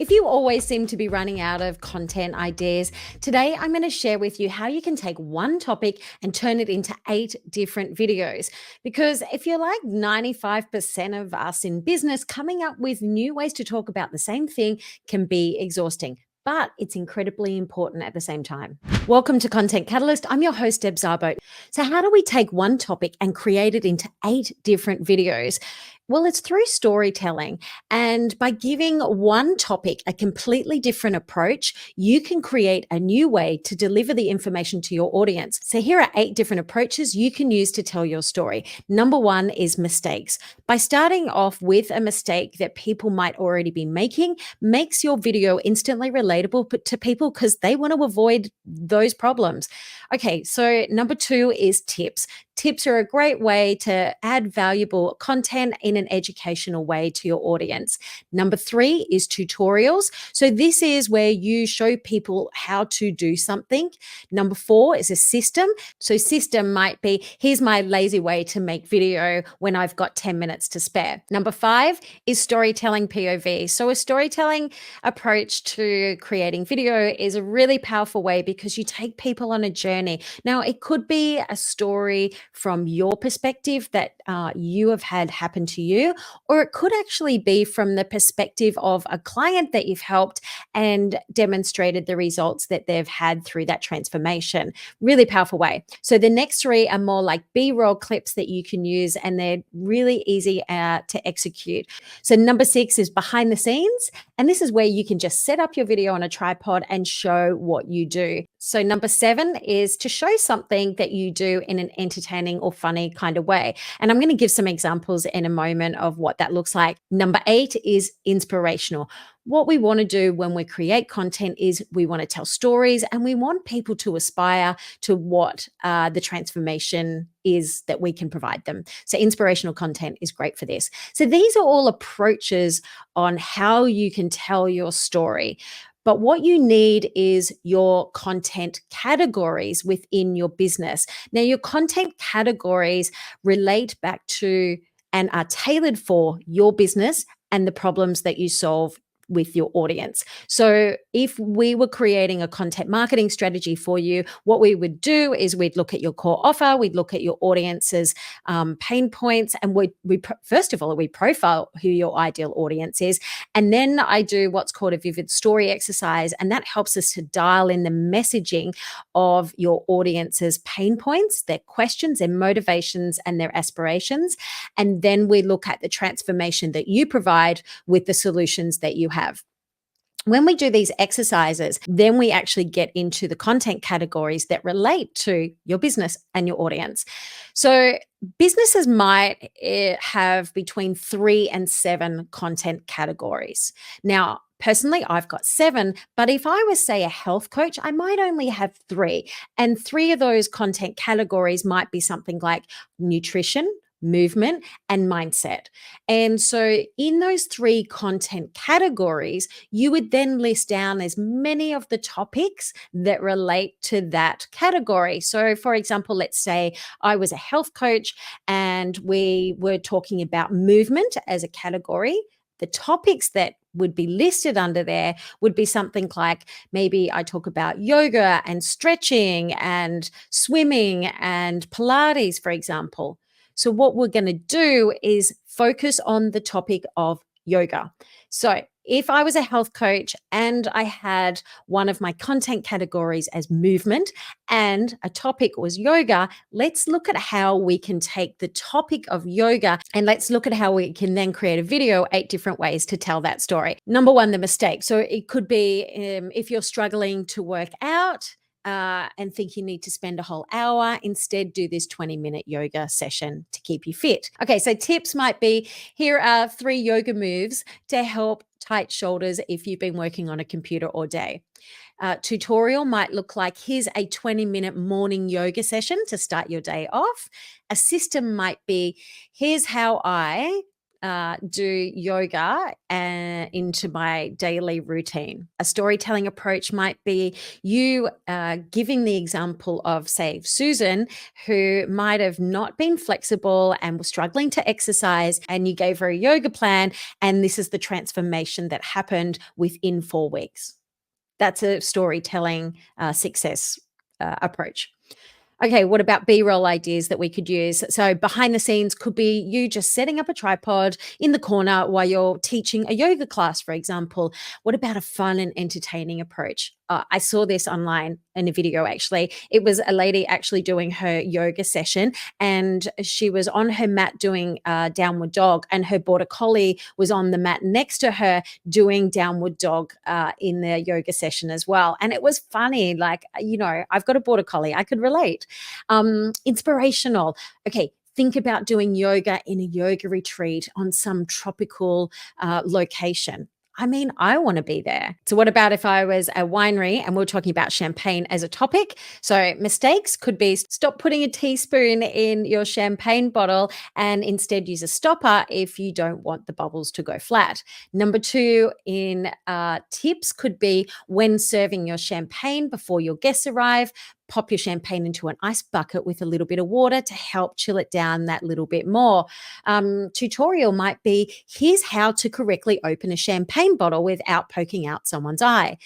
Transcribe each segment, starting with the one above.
If you always seem to be running out of content ideas, today I'm going to share with you how you can take one topic and turn it into 8 different videos. Because if you're like 95% of us in business, coming up with new ways to talk about the same thing can be exhausting. But it's incredibly important at the same time. Welcome to Content Catalyst. I'm your host, Deb Szabo. So, how do we take one topic and create it into 8 different videos? Well, it's through storytelling. And by giving one topic a completely different approach, you can create a new way to deliver the information to your audience. So here are 8 different approaches you can use to tell your story. Number 1 is mistakes. By starting off with a mistake that people might already be making, makes your video instantly relatable to people because they want to avoid those problems. Okay, so number 2 is tips. Tips are a great way to add valuable content in an educational way to your audience. Number 3 is tutorials. So this is where you show people how to do something. Number 4 is a system. So system might be, here's my lazy way to make video when I've got 10 minutes to spare. Number 5 is storytelling POV. So a storytelling approach to creating video is a really powerful way because you take people on a journey. Now, it could be a story from your perspective that you have had happen to you, or it could actually be from the perspective of a client that you've helped and demonstrated the results that they've had through that transformation. Really powerful way. So the next 3 are more like B-roll clips that you can use, and they're really easy to execute. So number 6 is behind the scenes, and this is where you can just set up your video on a tripod and show what you do. So number 7 is to show something that you do in an entertaining or funny kind of way. And I'm going to give some examples in a moment of what that looks like. Number 8 is inspirational. What we want to do when we create content is we want to tell stories, and we want people to aspire to what the transformation is that we can provide them. So inspirational content is great for this. So these are all approaches on how you can tell your story. But what you need is your content categories within your business. Now, your content categories relate back to and are tailored for your business and the problems that you solve with your audience. So if we were creating a content marketing strategy for you, what we would do is we'd look at your core offer, we'd look at your audience's pain points, and first of all, we profile who your ideal audience is. And then I do what's called a vivid story exercise, and that helps us to dial in the messaging of your audience's pain points, their questions, their motivations, and their aspirations. And then we look at the transformation that you provide with the solutions that you have. When we do these exercises, then we actually get into the content categories that relate to your business and your audience. So businesses might have between 3 and 7 content categories. Now, personally, I've got 7, but if I was, say, a health coach, I might only have 3. And 3 of those content categories might be something like nutrition, movement, and mindset. And so in those 3 content categories, you would then list down as many of the topics that relate to that category. So for example, let's say I was a health coach and we were talking about movement as a category. The topics that would be listed under there would be something like, maybe I talk about yoga and stretching and swimming and Pilates, for example. So what we're going to do is focus on the topic of yoga. So if I was a health coach and I had one of my content categories as movement and a topic was yoga, let's look at how we can take the topic of yoga and let's look at how we can then create a video, 8 different ways to tell that story. Number 1, the mistake. So it could be if you're struggling to work out, and think you need to spend a whole hour, instead do this 20-minute yoga session to keep you fit. Okay, so tips might be, here are 3 yoga moves to help tight shoulders if you've been working on a computer all day. Tutorial might look like, here's a 20-minute morning yoga session to start your day off. A system might be, here's how I do yoga into my daily routine. A storytelling approach might be you giving the example of, say, Susan, who might have not been flexible and was struggling to exercise, and you gave her a yoga plan, and this is the transformation that happened within 4 weeks. That's a storytelling success approach. Okay, what about B-roll ideas that we could use? So behind the scenes could be you just setting up a tripod in the corner while you're teaching a yoga class, for example. What about a fun and entertaining approach? I saw this online in a video, actually. It was a lady actually doing her yoga session, and she was on her mat doing downward dog, and her border collie was on the mat next to her doing downward dog in the yoga session as well. And it was funny. Like, I've got a border collie. I could relate. Inspirational. Okay, think about doing yoga in a yoga retreat on some tropical location. I mean, I want to be there. So what about if I was a winery and we're talking about champagne as a topic? So mistakes could be stop putting a teaspoon in your champagne bottle and instead use a stopper if you don't want the bubbles to go flat. Number 2 in tips could be when serving your champagne before your guests arrive, pop your champagne into an ice bucket with a little bit of water to help chill it down that little bit more. Tutorial might be, here's how to correctly open a champagne bottle without poking out someone's eye.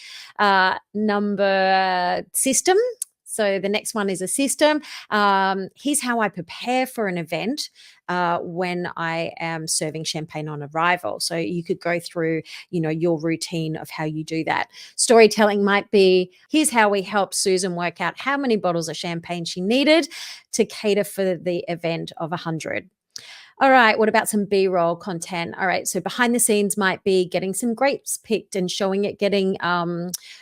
Number system. So the next one is a system. Here's how I prepare for an event when I am serving champagne on arrival. So you could go through, your routine of how you do that. Storytelling might be, here's how we helped Susan work out how many bottles of champagne she needed to cater for the event of 100. All right, what about some B-roll content? All right, so behind the scenes might be getting some grapes picked and showing it getting,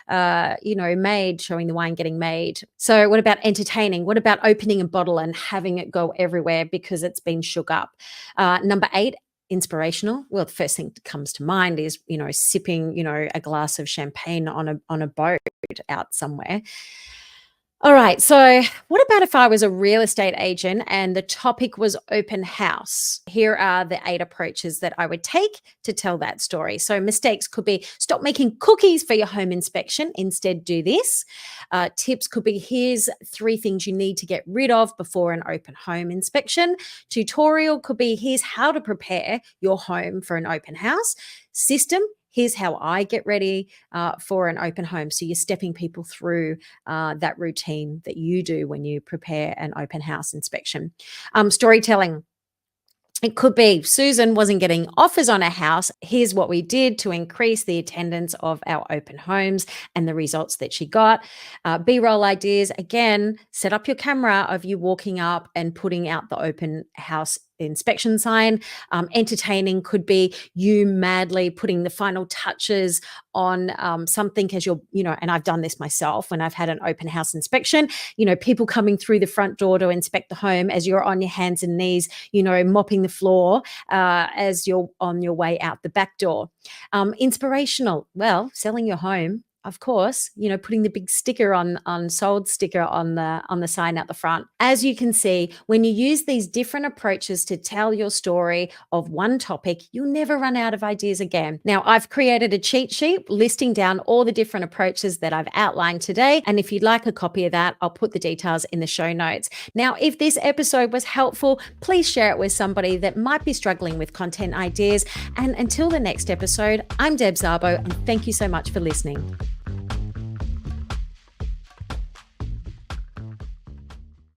made, showing the wine getting made. So what about entertaining? What about opening a bottle and having it go everywhere because it's been shook up? Number 8, inspirational. Well, the first thing that comes to mind is, sipping, a glass of champagne on a boat out somewhere. All right. So, what about if I was a real estate agent and the topic was open house? Here are the 8 approaches that I would take to tell that story. So, mistakes could be stop making cookies for your home inspection. Instead, do this. Tips could be here's 3 things you need to get rid of before an open home inspection. Tutorial could be here's how to prepare your home for an open house. System, here's how I get ready for an open home. So you're stepping people through that routine that you do when you prepare an open house inspection. Storytelling. It could be Susan wasn't getting offers on a house. Here's what we did to increase the attendance of our open homes and the results that she got. B-roll ideas, again, set up your camera of you walking up and putting out the open house inspection sign. Entertaining could be you madly putting the final touches on something as you're, and I've done this myself when I've had an open house inspection, people coming through the front door to inspect the home as you're on your hands and knees, mopping the floor as you're on your way out the back door. Inspirational, well, selling your home. Of course, putting the big sticker on sold sticker on the sign out the front. As you can see, when you use these different approaches to tell your story of one topic, you'll never run out of ideas again. Now, I've created a cheat sheet listing down all the different approaches that I've outlined today. And if you'd like a copy of that, I'll put the details in the show notes. Now, if this episode was helpful, please share it with somebody that might be struggling with content ideas. And until the next episode, I'm Deb Szabo, and thank you so much for listening.